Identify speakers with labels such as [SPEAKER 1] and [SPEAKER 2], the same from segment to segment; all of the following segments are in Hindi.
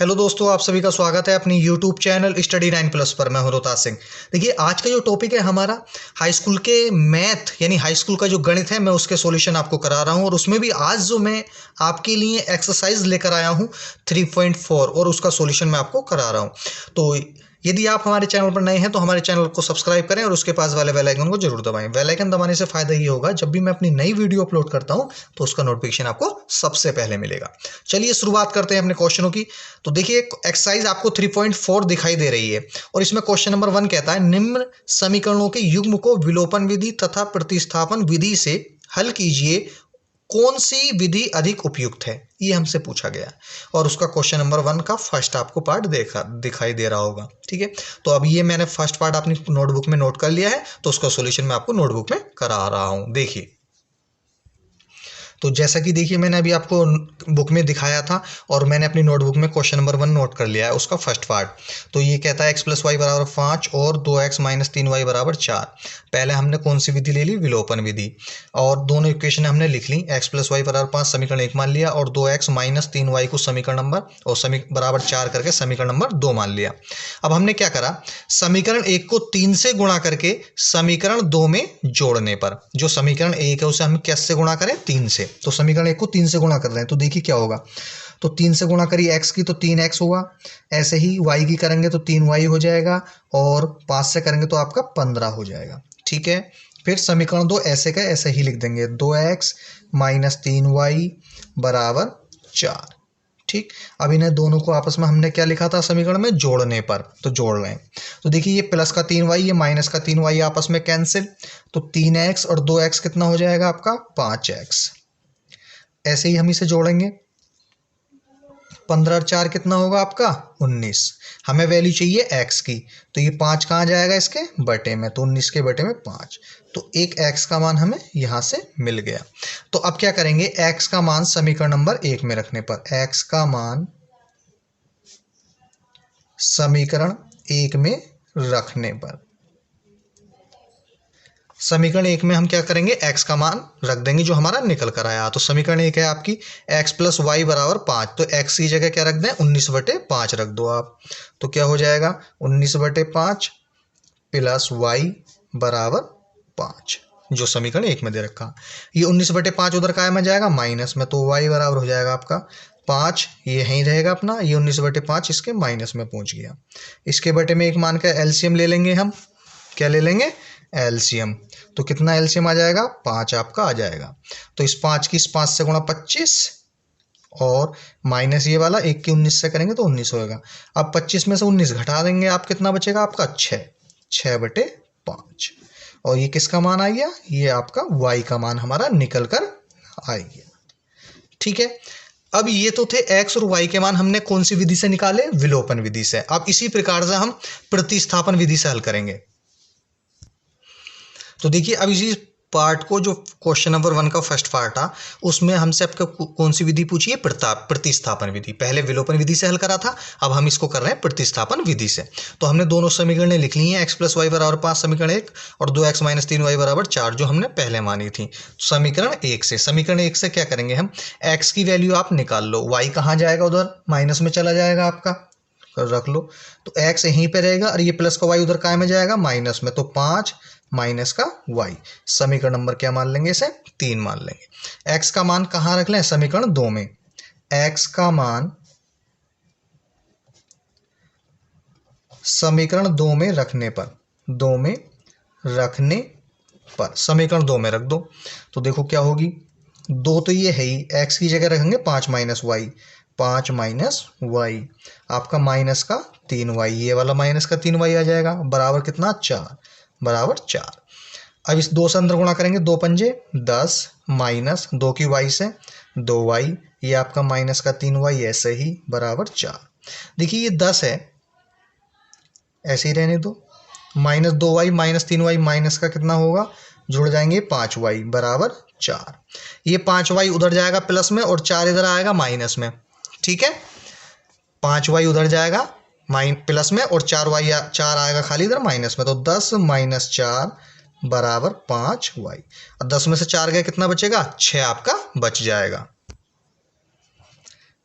[SPEAKER 1] हेलो दोस्तों, आप सभी का स्वागत है अपनी यूट्यूब चैनल स्टडी 9+ पर। मैं हूं रोहताज सिंह। देखिए, आज का जो टॉपिक है हमारा हाई स्कूल के मैथ यानी हाई स्कूल का जो गणित है, मैं उसके सॉल्यूशन आपको करा रहा हूं। और उसमें भी आज जो मैं आपके लिए एक्सरसाइज लेकर आया हूं 3.4 और उसका सॉल्यूशन मैं आपको करा रहा हूं। तो यदि आप हमारे चैनल पर नए हैं तो हमारे चैनल को सब्सक्राइब करें और उसके पास वाले बेल आइकन को जरूर दबाएं। बेल आइकन दबाने से फायदा ये होगा, जब भी मैं अपनी नई वीडियो अपलोड करता हूं तो उसका नोटिफिकेशन आपको सबसे पहले मिलेगा। चलिए शुरुआत करते हैं अपने क्वेश्चनों की। तो देखिए, एक्सरसाइज आपको 3.4 दिखाई दे रही है और इसमें क्वेश्चन नंबर 1 कहता है, निम्न समीकरणों के युग्म को विलोपन विधि तथा प्रतिस्थापन विधि से हल कीजिए, कौन सी विधि अधिक उपयुक्त है, ये हमसे पूछा गया। और उसका क्वेश्चन नंबर 1 का फर्स्ट आपको पार्ट दिखाई दे रहा होगा। ठीक है, तो अब ये मैंने फर्स्ट पार्ट अपनी नोटबुक में नोट कर लिया है, तो उसका सॉल्यूशन मैं आपको नोटबुक में करा रहा हूं। देखिए, तो जैसा कि देखिए मैंने अभी आपको बुक में दिखाया था और मैंने अपनी नोटबुक में क्वेश्चन नंबर 1 नोट कर लिया है, उसका फर्स्ट पार्ट। तो ये कहता है x + y = 5 और 2x - 3y = 4। पहले हमने कौन सी विधि ले ली? विलोपन विधि। और दोनों इक्वेशन हमने लिख ली। x + y = 5 समीकरण 1 मान लिया और 2x - 3y को समीकरण नंबर और बराबर 4 करके समीकरण नंबर 2 मान लिया। अब हमने क्या करा? समीकरण 1 को 3 से गुणा करके समीकरण 2 में जोड़ने पर, जो समीकरण 1 है उसे हम कैसे गुणा करें? 3 से। तो समीकरण 1 को 3 से गुणा कर रहे हैं, तो देखिए क्या होगा। तो 3 से गुणा करिए x की तो 3x होगा, ऐसे ही y की करेंगे तो 3y हो जाएगा और 5 से करेंगे तो आपका 15 हो जाएगा। ठीक है, फिर समीकरण 2 ऐसे का ऐसे ही लिख देंगे, 2x - 3y = 4। ठीक, अब इन्हें दोनों को आपस में हमने क्या लिखा था समीकरण में? जोड़ने पर। तो जोड़ रहे हैं, तो देखिए ये प्लस का 3y, ये माइनस का 3y आपस में कैंसिल। तो 3x और 2x कितना हो जाएगा आपका? 5x। ऐसे ही हम इसे जोड़ेंगे, 15 और 4 कितना होगा आपका? 19। हमें वैल्यू चाहिए x की, तो ये 5 कहाँ जाएगा? इसके बटे में, तो 19 के बटे में 5। तो एक x का मान हमें यहाँ से मिल गया। तो अब क्या करेंगे? x का मान समीकरण नंबर 1 में रखने पर, x का मान समीकरण 1 में रखने पर, समीकरण 1 में हम क्या करेंगे? x का मान रख देंगे जो हमारा निकल कर आया। तो समीकरण 1 है आपकी x + y = 5, तो x की जगह क्या रख दें? 19/5 रख दो आप। तो क्या हो जाएगा? 19/5 + y = 5, जो समीकरण 1 में दे रखा। ये 19/5 उधर काय में जाएगा? माइनस में, तो y बराबर हो जाएगा आपका 5, ये यहीं रहेगा अपना। ये 19/5 इसके माइनस में पहुंच गया। इसके बटे में एक मान का एलसीएम ले लेंगे हम। क्या ले लेंगे? एलसीएम। तो कितना एलसीएम आ जाएगा? 5 आपका आ जाएगा। तो इस 5 की इस 5 से गुणा 25 और माइनस ये वाला 1 की 19 से करेंगे तो 19 होएगा। अब 25 में से 19 घटा देंगे, आप कितना बचेगा आपका? 6/5। और ये किसका मान आ गया? ये आपका y का मान हमारा निकल कर आ गया। ठीक है, अब ये तो थे x और y के मान हमने कौन सी विधि से निकाले? विलोपन विधि से। अब इसी प्रकार से हम प्रतिस्थापन विधि से हल करेंगे। तो देखिए, अब इसी पार्ट को, जो क्वेश्चन नंबर 1 का फर्स्ट पार्ट था, उसमें हमसे आपको कौन सी विधि पूछी है? प्रतिस्थापन विधि। पहले विलोपन विधि से हल करा था, अब हम इसको कर रहे हैं प्रतिस्थापन विधि से। तो हमने दोनों समीकरणें लिख ली हैं, x + y = 5 समीकरण 1 और 2x - 3y = 4, जो हमने पहले मानी थी समीकरण 1 से। समीकरण 1 से क्या करेंगे हम? x की वैल्यू आप निकाल लो, y कहाँ जाएगा? उधर माइनस में चला जाएगा आपका, रख लो। तो x यहीं पे रहेगा और ये प्लस का y उधर काय में जाएगा? माइनस में, तो 5 माइनस का y। समीकरण नंबर क्या मान लेंगे? इसे 3 मान लेंगे। x का मान कहाँ रख लें? समीकरण 2 में। x का मान समीकरण 2 में रखने पर, 2 में रखने पर समीकरण 2 में रख दो। तो देखो क्या होगी, 2 तो ये है ही, x की जगह रखेंगे 5 - y, 5 - y आपका माइनस का 3y, ये वाला माइनस का 3y आ जाएगा, बराबर कितना? 4, बराबर 4। अब इस 2 से अंदर गुणा करेंगे, 2 पंजे 10 माइनस 2 की y से 2y, ये आपका माइनस का 3y, ऐसे ही बराबर 4। देखिए ये 10 है, ऐसे ही रहने दो। -2y - 3y माइनस का कितना होगा? जुड़ जाएंगे 5y बराबर 4। ये 5y उधर जाएगा प्लस में और 4 इधर आएगा माइनस में। ठीक है, 5y उधर जाएगा प्लस में और 4 आएगा खाली इधर माइनस में। तो 10 - 4 बराबर 5y। और 10 में से 4 गए, कितना बचेगा? 6 आपका बच जाएगा।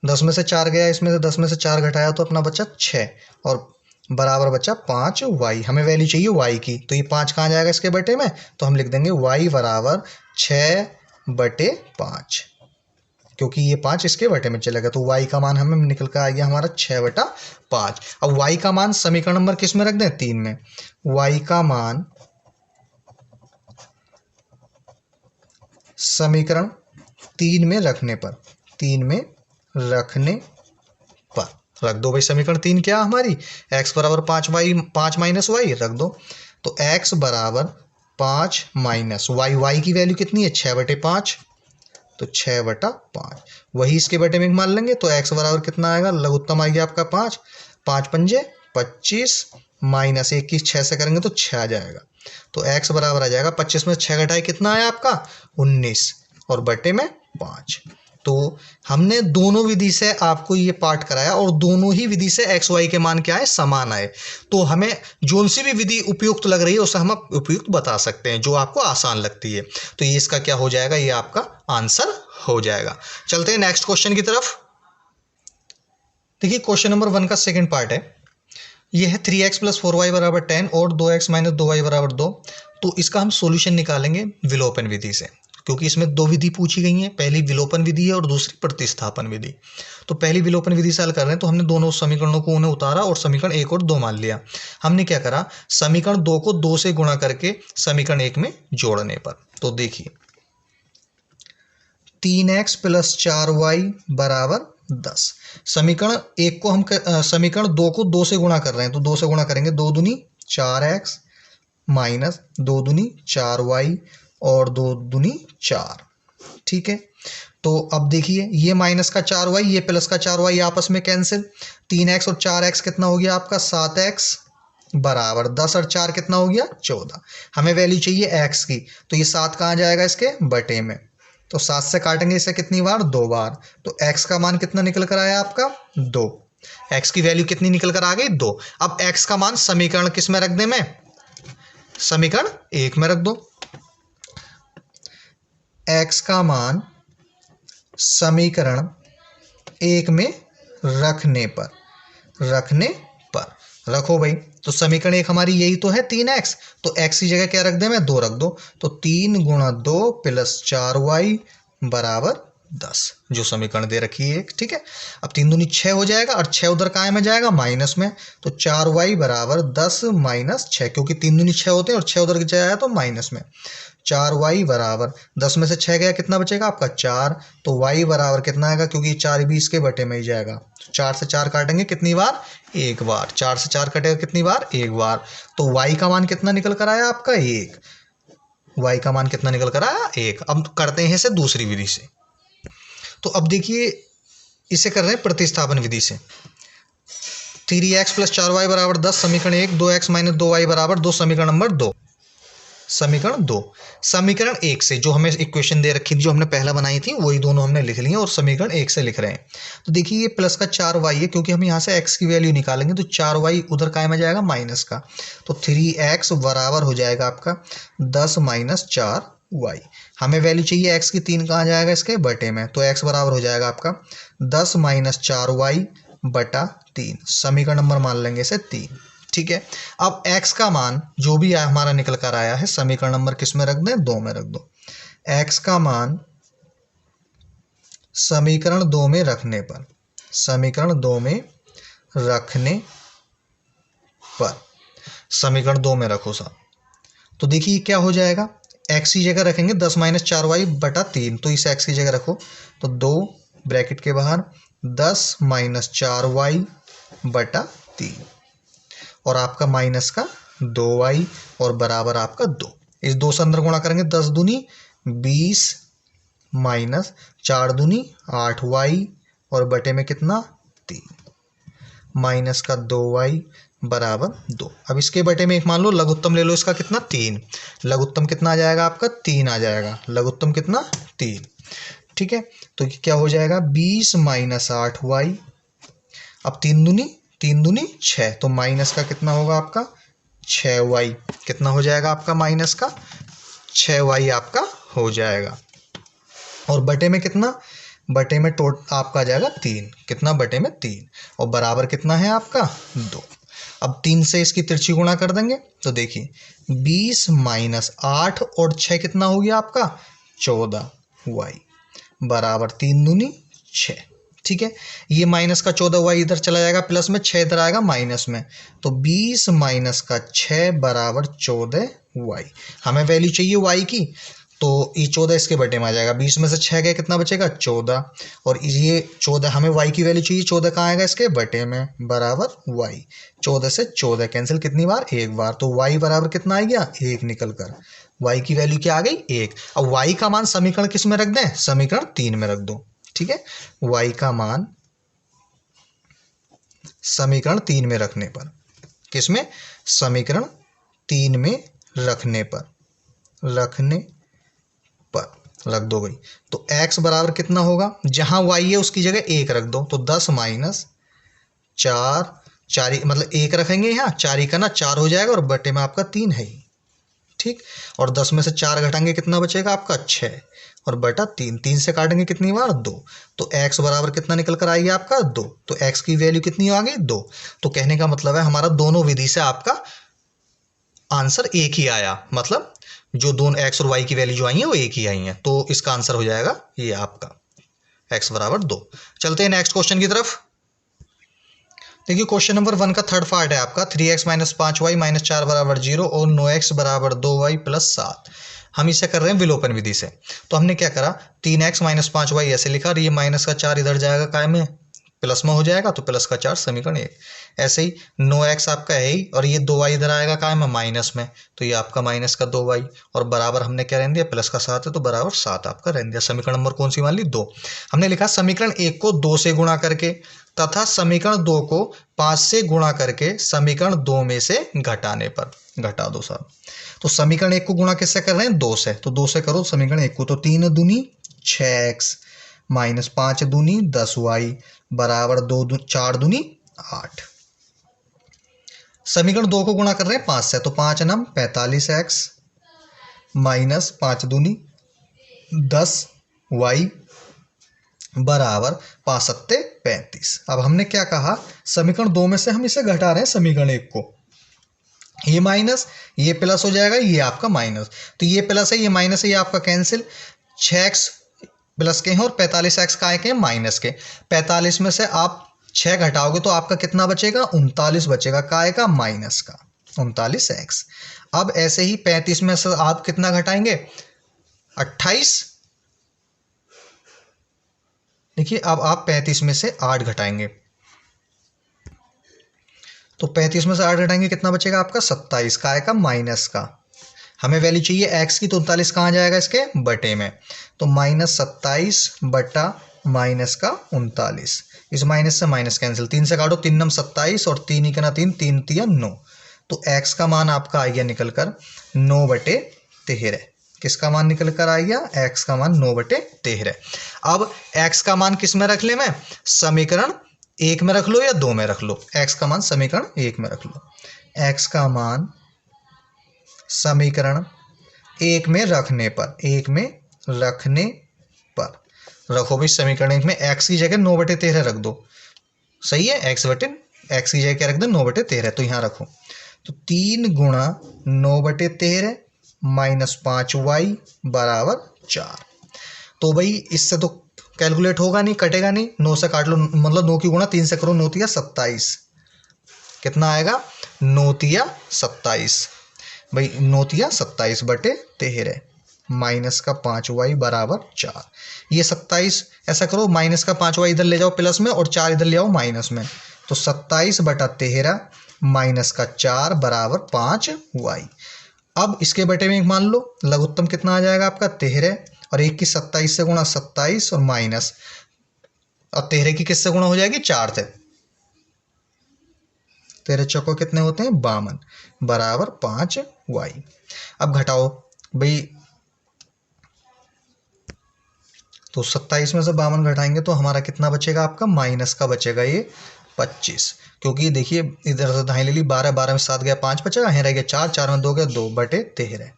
[SPEAKER 1] 10 में से 4 गया, इसमें से 10 में से 4 घटाया तो अपना बचा 6 और बराबर बचा 5y। हमें वैल्यू चाहिए y की, तो ये 5 कहाँ जाएगा इसके बटे में, तो हम लिख देंगे y बराबर 6/5, क्योंकि ये 5 इसके बटे में चलेगा। तो y का मान हमें निकल कर आ गया हमारा 6/5। अब y का मान समीकरण नंबर किस में रख दें, 3 में। y का मान समीकरण 3 में रखने पर, 3 में रखने पर रख दो भाई। समीकरण 3 क्या हमारी, x बराबर 5y 5 माइनस वाई रख दो। तो x बराबर 5 माइनस वाई, वाई की वैल्यू कितनी है 6/5, तो 6/5 वही इसके बटे में मान लेंगे। तो x बराबर कितना आएगा, लघुत्तम आ गया आपका 5, 5 पंजे 25 माइनस 1 की 6 से करेंगे तो 6 आ जाएगा। तो x बराबर आ जाएगा 25 में 6 घटाए कितना आया आपका 19 और बटे में 5। तो हमने दोनों विधि से आपको ये पाठ कराया और दोनों ही विधि से एक्स वाई के मान क्या है, समान आए। तो हमें जोन सी भी विधि उपयुक्त लग रही है उसे हम उपयुक्त बता सकते हैं, जो आपको आसान लगती है। तो ये इसका क्या हो जाएगा, ये आपका आंसर हो जाएगा। चलते हैं नेक्स्ट क्वेश्चन की तरफ। देखिए क्वेश्चन नंबर 1 का सेकंड पार्ट है। ये है 3x + 4y बराबर 10 और 2x - 2y बराबर 2। तो इसका हम सॉल्यूशन निकालेंगे विलोपन विधि से, क्योंकि इसमें दो विधि पूछी गई हैं, पहली विलोपन विधि है और दूसरी प्रतिस्थापन विधि। तो पहली विलोपन विधि से हल कर रहे हैं, तो हमने दोनों समीकरणों को उन्हें उतारा और समीकरण 1 और 2 मान लिया। हमने क्या करा, समीकरण 2 को 2 से गुणा करके समीकरण 1 में जोड़ने पर, तो देखिए 3x + 4y बराबर 10। समीकरण 1 को हम समीकरण 2 को 2 से गुणा कर रहे हैं, तो 2 से गुणा करेंगे, 2 दूनी 4x माइनस 2 दूनी 4y और 2 दूनी 4। ठीक है, तो अब देखिए ये माइनस का 4y, ये प्लस का 4y आपस में कैंसिल। 3x और 4x कितना हो गया आपका 7x बराबर 10 और 4 कितना हो गया 14। हमें वैल्यू चाहिए x की, तो ये 7 कहाँ जाएगा इसके बटे में, तो 7 से काटेंगे इसे कितनी बार, 2 बार। तो x का मान कितना निकल कर आया आपका 2। x की वैल्यू कितनी निकल कर आ गई 2। अब x का मान समीकरण किस में रख दें, मैं समीकरण 1 में रख दो। x का मान समीकरण 1 में रखने पर रखो भाई। तो समीकरण 1 हमारी यही तो है 3x, तो x की जगह क्या रख दें, मैं 2 रख दो। तो 3 × 2 + 4y बराबर 10, जो समीकरण दे रखी है। ठीक है, अब 3 दूनी 6 हो जाएगा और 6 उधर कहाँ में जाएगा, माइनस में। तो 4y बराबर 10 - 6, क्योंकि 3 दूनी 6 होते हैं और 6 उधर जाएगा तो माइनस में। 4y बराबर 10 में से 6 गया, कितना बचेगा आपका 4। तो y बराबर कितना आएगा, क्योंकि 4 भी इसके बटे में ही जाएगा। तो 4 से 4 काटेंगे कितनी बार, एक बार। 4 से 4 कटेगा कितनी बार, एक बार। तो y का मान कितना निकल कर आया आपका 1। y का मान कितना निकल कर आया 1। अब करते हैं इसे दूसरी विधि से। तो अब देखिए इसे कर रहे हैं प्रतिस्थापन विधि से। 3x + 4y बराबर 10 समीकरण 1, 2x - 2y बराबर 2 समीकरण नंबर 2। समीकरण 2 समीकरण 1 से जो हमें इक्वेशन दे रखी थी, जो हमने पहला बनाई थी, वही दोनों हमने लिख ली हैं और समीकरण 1 से लिख रहे हैं। तो देखिए ये प्लस का 4y है, क्योंकि हम यहाँ से x की वैल्यू निकालेंगे, तो 4y उधर काय में जाएगा, माइनस का। तो 3x बराबर हो जाएगा आपका 10 - 4y। हमें वैल्यू चाहिए x की, 3 कहाँ जाएगा इसके बटे में। तो x बराबर हो जाएगा आपका 10 - 4y बटा 3। समीकरण नंबर मान लेंगे इसे 3। ठीक है, अब x का मान जो भी हमारा निकल कर आया है, समीकरण नंबर किस में रख दें, 2 में रख दो। x का मान समीकरण 2 में रखने पर समीकरण 2 में रखो साहब। तो देखिए क्या हो जाएगा, x की जगह रखेंगे 10 - 4y बटा 3, तो इस x की जगह रखो, तो 2 ब्रैकेट के बाहर 10 - 4y बटा 3 और आपका माइनस का 2y और बराबर आपका 2। इस 2 से अंदर गुणा करेंगे, 10 दूनी 20 माइनस 4 दूनी 8y और बटे में कितना 3 माइनस का 2y बराबर 2। अब इसके बटे में एक मान लो लघुत्तम ले लो, इसका कितना 3। लघुत्तम कितना आ जाएगा आपका 3 आ जाएगा। लघुत्तम कितना 3। ठीक है, तो क्या हो जाएगा 20 - 8y। अब 3 दूनी 6, तो माइनस का कितना होगा आपका 6y। कितना हो जाएगा आपका माइनस का 6y आपका हो जाएगा। और बटे में कितना बटे में आपका आ जाएगा 3, कितना बटे में 3, और बराबर कितना है आपका 2। अब 3 से इसकी तिरछी गुणा कर देंगे तो देखिए 20 माइनस 8 और 6 कितना हो गया आपका 14y बराबर 3 दूनी 6। ठीक है, ये माइनस का 14y इधर चला जाएगा, प्लस में 6 इधर आएगा माइनस में, तो 20 माइनस का 6 बराबर 14y। हमें वैल्यू चाहिए y की, तो ये 14 इसके बटे में आ जाएगा, 20 में से 6 गए कितना बचेगा 14, और ये 14 हमें y की वैल्यू चाहिए, 14 कहाँ आएगा इसके बटे में बराबर y। 14 से 14 कैंसिल कितनी बार, एक बार, तो y बराबर कितना आ गया 1 निकल कर, y की वैल्यू क्या आ गई 1। अब y का मान समीकरण किस में रख दें, समीकरण 3 में रख दो। ठीक है, y का मान समीकरण 3 में रखने पर, किसमें, समीकरण 3 में रखने पर रख दो भाई, तो x बराबर कितना होगा, जहां y है उसकी जगह 1 रख दो, तो 10 माइनस 4, 4 मतलब 1 रखेंगे यहाँ, 4 का ना 4 हो जाएगा और बटे में आपका 3 है ही। ठीक, और 10 में से 4 घटाएंगे कितना बचेगा आपका 6, और बटा 3, 3 से काटेंगे कितनी बार 2, तो x बराबर कितना निकल कर आएगी आपका 2, तो x की वैल्यू कितनी आ गई 2। तो कहने का मतलब है हमारा दोनों विधि से आपका आंसर एक ही आया, मतलब जो दोनों x और y की वैल्यू जो आई है वो एक ही आई है, तो इसका आंसर हो जाएगा ये आपका x बराबर 2। चलते हैं नेक्स्ट क्वेश्चन की तरफ। देखिए क्वेश्चन नंबर 1 का थर्ड पार्ट है आपका, 3x माइनस 5y माइनस 4 बराबर 0 और 9x बराबर 2y प्लस 7। हम इसे कर रहे हैं विलोपन विधि से। तो हमने क्या करा, 3x माइनस 5y ऐसे लिखा, और ये माइनस का 4 इधर जाएगा काय में, प्लस में हो जाएगा, तो प्लस का 4 समीकरण 1। ऐसे ही 9x आपका है ही, और ये 2y इधर आएगा काय में माइनस में, तो ये आपका माइनस का 2y, और बराबर हमने क्या रहने दिया, प्लस का 7 है तो बराबर 7 आपका रहने दिया। समीकरण नंबर कौन सी मान ली, 2। हमने लिखा समीकरण 1 को 2 से गुणा करके तथा समीकरण 2 को 5 से गुणा करके समीकरण 2 में से घटाने पर, घटा दो साहब। तो समीकरण 1 को गुणा किससे कर रहे हैं, 2 से, तो 2 से करो समीकरण 1 को, तो 3 दूनी 6x माइनस 5 दूनी 10y बराबर 4 दूनी 8। समीकरण 2 को गुणा कर रहे हैं 5 से, तो 5 नम 45x माइनस 5 दूनी 10y बराबर 5 सत्ते 35। अब हमने क्या कहा, समीकरण 2 में से हम इसे घटा रहे हैं समीकरण 1 को, ये माइनस ये प्लस हो जाएगा, ये आपका माइनस, तो ये प्लस है ये माइनस है, ये आपका कैंसिल, 6x प्लस के हैं और 45x काय के हैं माइनस के। 45 में से आप 6 घटाओगे तो आपका कितना बचेगा, 39 बचेगा, काय का माइनस का 39x। अब ऐसे ही 35 में से आप कितना घटाएंगे 28। देखिए अब आप 35 में से 8 घटाएंगे, तो 35 में से 8 घटाएंगे कितना बचेगा आपका 27, काय का माइनस का। हमें वैल्यू चाहिए x की, तो 39 कहाँ जाएगा इसके बटे में, तो माइनस 27 बटा माइनस का 39, इस माइनस से माइनस कैंसिल, 3 से काटो 3 नम 27 और 3 ही का ना 3, 3 तिया 9, तो x का मान आपका आ गया निकल कर 9 बटे 13। किसका मान निकल कर आ गया, x का मान 9 बटे 13। अब x का मान किस में रख ले, मैं समीकरण 1 में रख लो या 2 में रख लो, x का मान समीकरण 1 में रख लो। x का मान समीकरण 1 में रखने पर, 1 में रखने पर रखो भाई, समीकरण 1 में x की जगह 9 बटे 13 रख दो, सही है, x की जगह क्या रख दो 9 बटे 13, तो यहाँ रखो, तो 3 गुणा 9 बटे 13 माइनस 5y बराबर 4। तो भाई इससे तो कैलकुलेट होगा नहीं, कटेगा नहीं, 9 से काट लो, मतलब 9 की गुणा 3 से करो, 9 तिया 27, कितना आएगा 9 तिया 27, भाई 9 तिया 27 बटे 13 माइनस का 5y बराबर 4। ये 27 ऐसा करो, माइनस का 5y इधर ले जाओ प्लस में और 4 इधर ले आओ माइनस में, तो 27 बटा 13 माइनस का 4 बराबर 5y। अब इसके बटे में एक मान लो, लघुत्तम कितना आ जाएगा आपका 13, और 1 की 27 से गुणा 27 और माइनस, और 13 की किससे गुणा हो जाएगी 4 से, 13 चौको कितने होते हैं 52 बराबर 5y। अब घटाओ भाई, तो 27 में से 52 घटाएंगे तो हमारा कितना बचेगा आपका, माइनस का बचेगा ये 25, क्योंकि देखिए इधर से दाएं ले ली, 12 12 में 7 गया 5 बचेगा, यहाँ रह गया 4 4 में 2 गया 2 बटे 13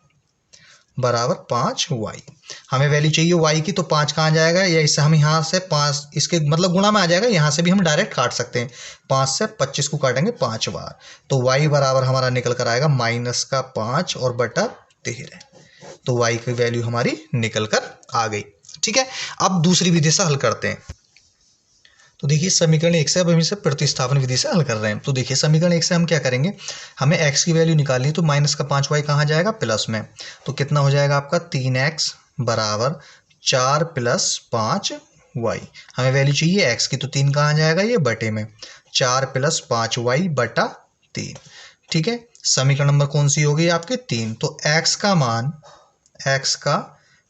[SPEAKER 1] बराबर 5y। हमें वैल्यू चाहिए y की, तो 5 कहाँ जाएगा, या इससे हम यहाँ से 5 इसके मतलब गुणा में आ जाएगा, यहाँ से भी हम डायरेक्ट काट सकते हैं। 5 से 25 को काटेंगे 5 बार, तो y बराबर हमारा निकल कर आएगा -5 और बटा 13। तो y की वैल्यू हमारी निकल कर आ गई। ठीक है, अब दूसरी विधि से हल करते हैं। तो देखिए समीकरण 1 से अब हम इसे प्रतिस्थापन विधि से हल कर रहे हैं। तो देखिए समीकरण 1 से हम क्या करेंगे, हमें x की वैल्यू निकालनी है, तो -5y कहाँ जाएगा, प्लस में। तो कितना हो जाएगा आपका 3x बराबर 4 + 5y। हमें वैल्यू चाहिए x की, तो 3 कहाँ जाएगा, ये बटे में 4 + 5y बटा 3। ठीक है, समीकरण नंबर कौन सी होगी आपके 3। तो x का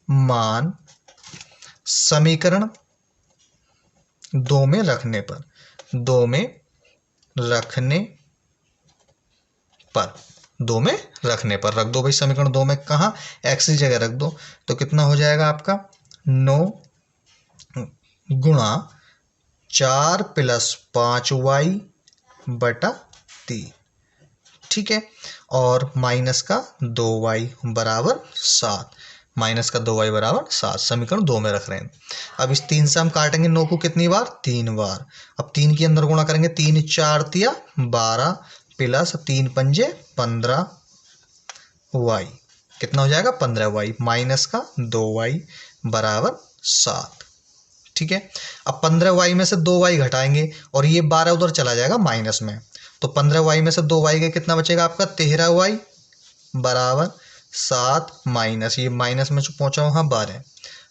[SPEAKER 1] मान समीकरण 2 में रखने पर रख दो भाई। समीकरण 2 में कहाँ, x की जगह रख दो, तो कितना हो जाएगा आपका 9 गुणा 4 + 5y बटा 3। ठीक है, और माइनस का 2y बराबर 7। समीकरण 2 में रख रहे हैं। अब इस 3 से हम काटेंगे 9 को कितनी बार, 3 बार। अब 3 के अंदर गुणा करेंगे, 3 × 4 = 12 प्लस 3 × 5 = 15y। कितना हो जाएगा 15y माइनस का 2y बराबर 7। ठीक है, अब 15y में से 2y घटाएंगे और ये 12 उधर चला जाएगा माइनस में, तो 15y में से 2y के कितना बचेगा आपका 13y बराबर 7 माइनस, ये माइनस में जो पहुंचा हूँ हाँ 12,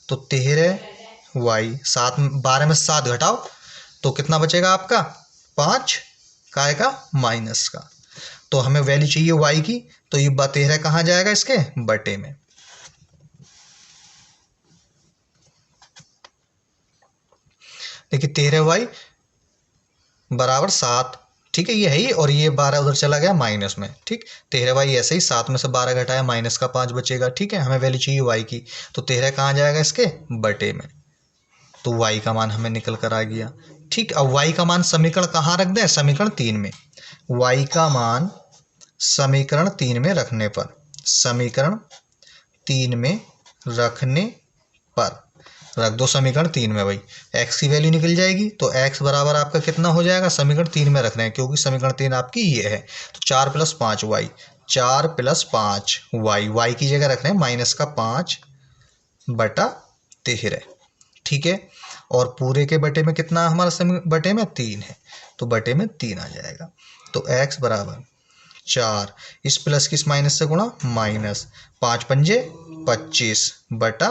[SPEAKER 1] तो 13y 7, 12 में 7 घटाओ तो कितना बचेगा आपका 5 काय का माइनस का। तो हमें वैल्यू चाहिए y की, तो ये 13 कहाँ जाएगा इसके बटे में। देखिए 13y बराबर 7। ठीक है, ये है ही, और ये 12 उधर चला गया माइनस में। ठीक, 13y ऐसे ही 7 में से 12 घटाया माइनस का 5 बचेगा। ठीक है, हमें वैल्यू चाहिए y की, तो 13 कहाँ जाएगा इसके बटे में, तो y का मान हमें निकल कर आ गया। ठीक, अब y का मान समीकरण कहाँ रख दें, समीकरण 3 में। y का मान समीकरण 3 में रखने पर रख दो समीकरण 3 में भाई, x की वैल्यू निकल जाएगी, तो x बराबर आपका कितना हो जाएगा, समीकरण 3 में रख रहे हैं क्योंकि समीकरण 3 आपकी ये है, तो 4 + 5y, 4 + 5y, y की जगह रख रहे हैं -5 बटा 13। ठीक है, और पूरे के बटे में कितना हमारा बटे में 3 है, तो बटे में 3 आ जाएगा। तो x बराबर 4, इस प्लस की इस माइनस से गुणा, -5 × 5 = 25 बटा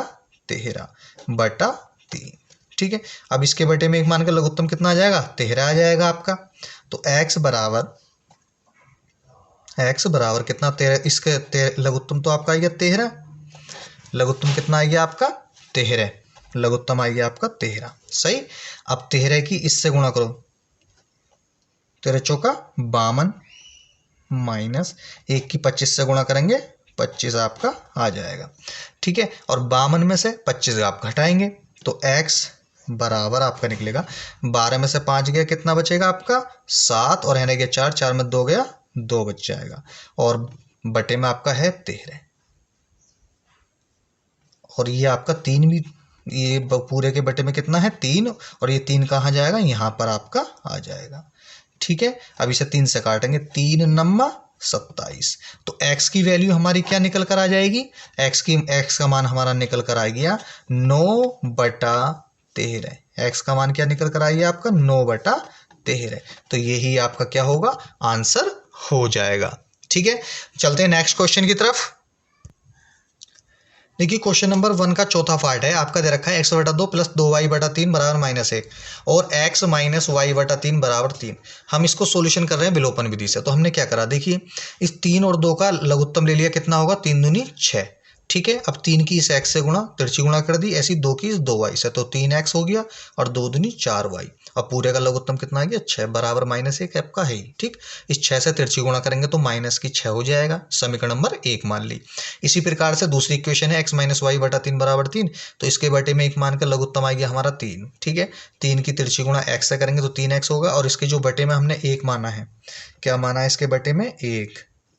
[SPEAKER 1] 13 बटा 3। ठीक है, अब इसके बटे में एक मान का लघुत्तम कितना आ जाएगा 13 आ जाएगा आपका। तो x बराबर कितना 13, इसके लघुत्तम तो आपका आ गया 13, लघुत्तम कितना आ गया आपका 13, लघुत्तम आ गया आपका 13। सही, अब 13 की इससे गुणा करो, 13 चौका 52 माइनस 1 की 25 से गुणा करेंगे 25 आपका आ जाएगा। ठीक है, और 52 में से 25 आप घटाएंगे, तो x बराबर आपका निकलेगा 12 में से 5 गया कितना बचेगा आपका 7, और रहने गया 4, 4 में 2 गया 2 बच जाएगा, और बटे में आपका है 13, और ये आपका 3 भी, ये पूरे के बटे में कितना है 3, और ये 3 कहाँ जाएगा यहाँ पर आपका आ जाएगा। ठीक है, अब इसे 3 से काटेंगे, 3 × 9 = 27। तो x की वैल्यू हमारी क्या निकल कर आ जाएगी, x का मान हमारा निकल कर आ गया 9 बटा 13। x का मान क्या निकल कर आ गया आपका 9 बटा 13। तो यही आपका क्या होगा आंसर हो जाएगा। ठीक है, चलते हैं नेक्स्ट क्वेश्चन की तरफ। देखिए क्वेश्चन नंबर 1 का चौथा पार्ट है, आपका दे रखा है x/2 + 2y/3 बराबर -1 और x - y/3 बराबर 3। हम इसको सॉल्यूशन कर रहे हैं विलोपन विधि से। तो हमने क्या करा, देखिए इस 3 और 2 का लघुत्तम ले लिया, कितना होगा 3 दूनी 6। ठीक है, अब 3 की इस x से गुणा, तिरछी गुणा कर दी, ऐसी 2 की इस 2y से, तो 3x हो गया और 2 दूनी 4y। अब पूरे का लघुत्तम कितना आ गया 6 बराबर -1 आपका है ही। ठीक, इस 6 से तिरछी गुणा करेंगे तो माइनस की 6 हो जाएगा, समीकरण नंबर 1 मान ली। इसी प्रकार से दूसरी इक्वेशन है x - y/3 बराबर 3, तो इसके बटे में एक मान का लघुत्तम आ गया हमारा 3। ठीक है, 3 की तिरछी गुणा x से करेंगे तो 3x होगा, और इसके जो बटे में हमने 1 माना है, क्या माना है इसके बटे में 1,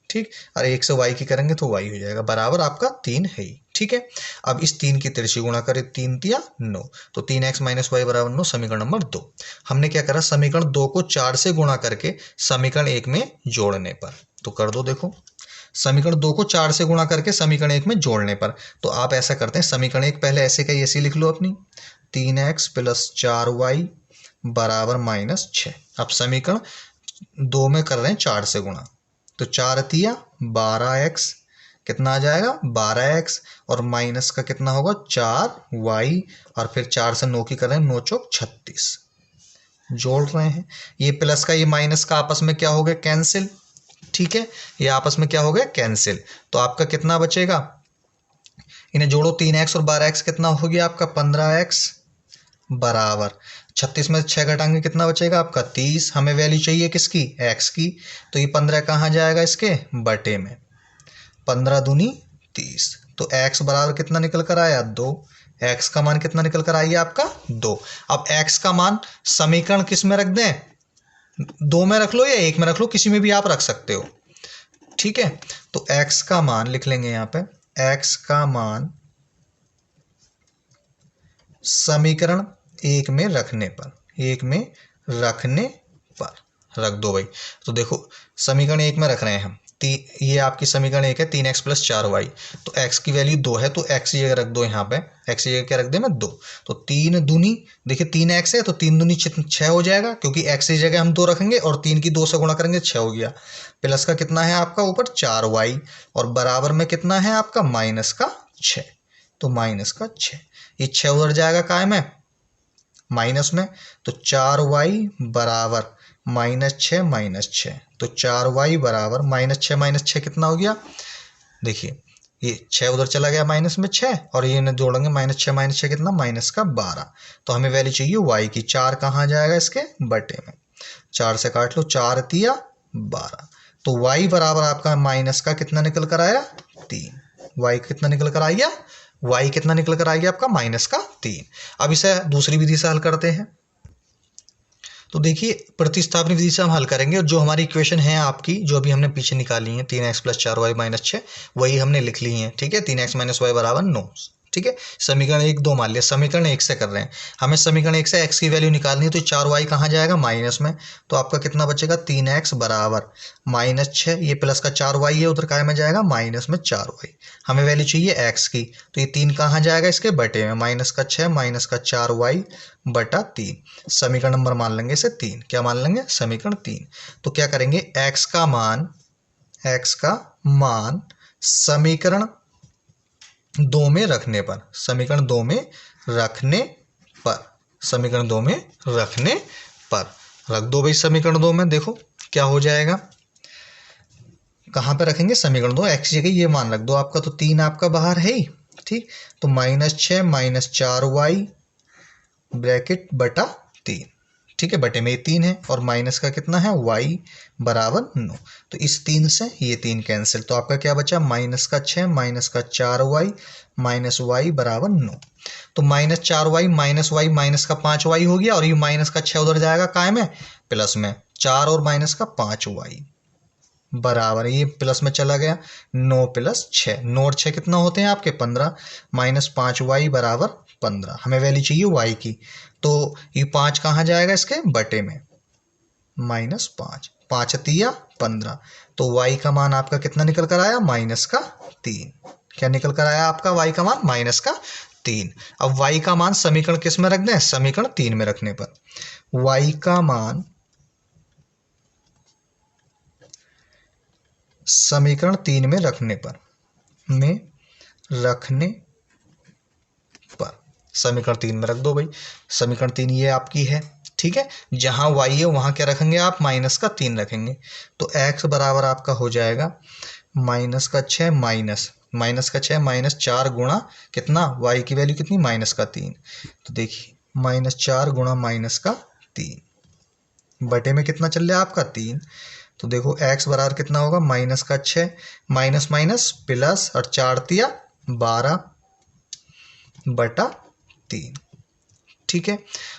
[SPEAKER 1] ठीक, और 1 से y की करेंगे तो y हो जाएगा, बराबर आपका 3 है ही। ठीक है, अब इस 3 की तिरछी गुणा करें, 3 तिया 9, तो 3x माइनस वाई बराबर 9, समीकरण नंबर 2। हमने क्या करा, समीकरण 2 को 4 से गुणा करके समीकरण 1 में जोड़ने पर, तो कर दो। देखो, समीकरण 2 को 4 से गुणा करके समीकरण 1 में जोड़ने पर, तो आप ऐसा करते हैं, समीकरण 1 पहले ऐसे का ऐसे लिख लो अपनी, 3x प्लस 4y बराबर -6। अब समीकरण 2 में कर रहे हैं 4 से गुणा, तो 4 तिया 12x, कितना आ जाएगा 12x, और माइनस का कितना होगा 4y, और फिर 4 से 9 की कर रहे हैं 9 चौक 36, जोड़ रहे हैं। ये प्लस का ये माइनस का आपस में क्या हो गया, कैंसिल। ठीक है, ये आपस में क्या हो गया, कैंसिल। तो आपका कितना बचेगा, इन्हें जोड़ो, 3x और 12x कितना हो गया आपका 15x बराबर 36 में 6 घटाएंगे कितना बचेगा आपका 30। हमें वैल्यू चाहिए किसकी, x की, तो ये 15 कहाँ जाएगा इसके बटे में, 15 दूनी 30, तो x बराबर कितना निकल कर आया 2। x का मान कितना निकल कर आइए आपका 2। अब x का मान समीकरण किस में रख दें, 2 में रख लो या 1 में रख लो, किसी में भी आप रख सकते हो। ठीक है, तो x का मान लिख लेंगे यहाँ पे, x का मान समीकरण 1 में रखने पर, 1 में रखने पर रख दो भाई। तो देखो, समीकरण 1 में रख रहे हैं हम, ये आपकी समीकरण 1 है, 3x प्लस 4y, तो x की वैल्यू 2 है, तो x की जगह रख दो, यहाँ पे x की जगह क्या रख दे मैं 2, तो 3 दूनी, देखिए 3x है तो 3 दूनी 6 हो जाएगा, क्योंकि x की जगह हम 2 रखेंगे और 3 की 2 से गुणा करेंगे 6 हो गया, प्लस का कितना है आपका ऊपर 4y, और बराबर में कितना है आपका माइनस का 6, तो माइनस का 6, ये 6 उधर जाएगा काय में माइनस में, तो 4y बराबर -6 तो 4y बराबर -6 कितना हो गया, देखिए ये 6 उधर चला गया माइनस में 6, और ये न जोड़ेंगे -6 कितना माइनस का 12, तो हमें वैल्यू चाहिए y की, 4 कहाँ जाएगा इसके बटे में, 4 से काट लो, 4 तिया 12, तो y बराबर आपका माइनस का कितना निकल कर आया 3, y कितना निकल कर आया, y कितना निकल कर आएगा आपका -3। अब इसे दूसरी विधि से हल करते हैं, तो देखिए प्रतिस्थापन विधि से हम हल करेंगे, और जो हमारी इक्वेशन है आपकी, जो अभी हमने पीछे निकाली है 3x प्लस 4y -6, वही हमने लिख ली है। ठीक है, 3x माइनस वाई बराबर 9। ठीक है, समीकरण 1 2 मान लिया, समीकरण 1 से कर रहे हैं, हमें समीकरण 1 से x की वैल्यू निकालनी है, तो 4y कहाँ जाएगा माइनस में, तो आपका कितना बचेगा 3x बराबर -6, ये प्लस का 4y है उधर काय में जाएगा माइनस में 4y, हमें वैल्यू चाहिए x की, तो ये 3 कहाँ जाएगा इसके बटे में, -6 माइनस का 4y बटा 3, समीकरण नंबर मान लेंगे इसे 3, क्या मान लेंगे समीकरण 3। तो क्या करेंगे, x का मान समीकरण 2 में रखने पर, समीकरण 2 में रखने पर, समीकरण 2 में रखने पर रख दो भाई, समीकरण 2 में देखो क्या हो जाएगा, कहाँ पे रखेंगे समीकरण 2, x जगह ये मान रख दो आपका, तो 3 आपका बाहर है ही। ठीक, तो -6 माइनस 4y ब्रैकेट बटा 3, ठीक है, बटे में ये 3 है, और माइनस का कितना है y बराबर 9, तो इस 3 से ये 3 कैंसिल, तो आपका क्या बचा -6 माइनस का 4y माइनस y बराबर 9, तो -4y माइनस y माइनस का 5y हो गया, और ये माइनस का 6 उधर जाएगा काय में प्लस में, 4 और माइनस का 5y बराबर, ये प्लस में चला गया 9 प्लस 6, 9 और 6 कितना होते हैं आपके 15, -5y बराबर 15, हमें वैल्यू चाहिए y की, तो ये 5 कहाँ जाएगा इसके बटे में -5, 5 तिया 15, तो y का मान आपका कितना निकल कर आया -3, क्या निकल कर आया आपका y का मान -3। अब y का मान समीकरण किस में रख दें, समीकरण 3 में रखने पर, y का मान समीकरण 3 में रखने पर, समीकरण 3 में रख दो भाई, समीकरण 3 ये आपकी है। ठीक है, जहां y है वहां क्या रखेंगे आप -3 रखेंगे, तो x बराबर आपका हो जाएगा -6 माइनस 4 गुणा कितना, y की वैल्यू कितनी -3, तो देखिए -4 गुणा -3 बटे में कितना चल रहा है आपका 3, तो देखो x बराबर कितना होगा -6 माइनस माइनस प्लस, और 4 तिया 12 बटा 3। ठीक है,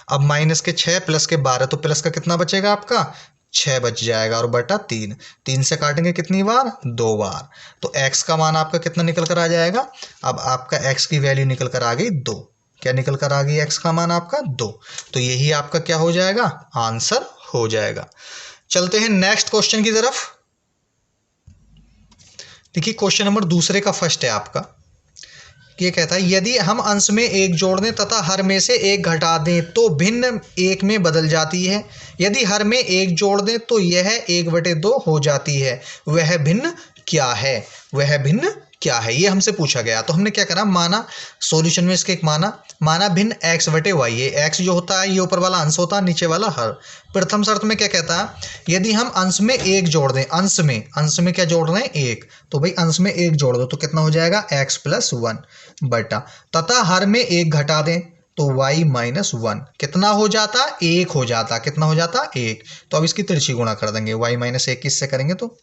[SPEAKER 1] अब माइनस के 6 प्लस के 12, तो प्लस का कितना बचेगा आपका 6 बच जाएगा और बटा 3, 3 से काटेंगे कितनी बार, 2 बार। तो x का मान आपका कितना निकल कर आ जाएगा, अब आपका x की वैल्यू निकल कर आ गई 2। क्या निकल कर आ गई x का मान आपका 2। तो यही आपका क्या हो जाएगा, आंसर हो जाएगा। चलते हैं नेक्स्ट क्वेश्चन की तरफ। देखिए क्वेश्चन नंबर दूसरे का फर्स्ट है आपका। ये कहता है यदि हम अंश में एक जोड़ दें तथा हर में से एक घटा दें तो भिन्न एक में बदल जाती है। यदि हर में एक जोड़ दें तो यह 1/2 हो जाती है। वह भिन्न क्या है, वह भिन्न क्या है, ये हमसे पूछा गया। तो हमने क्या करा, माना सॉल्यूशन में इसके एक माना भिन्न x/y। ये x जो होता है ये ऊपर वाला अंश होता है, नीचे वाला हर। प्रथम शर्त में क्या कहता है, यदि हम अंश में एक जोड़ दें, अंश में क्या जोड़ रहे हैं, एक। तो भाई अंश में एक जोड़ दो तो कितना हो जाएगा, x + 1 बटा, तथा हर में एक घटा दें तो y - 1 कितना हो जाता, 1 हो जाता। कितना हो जाता, 1। तो अब इसकी तिरछी गुणा कर देंगे, y - 1 किससे करेंगे तो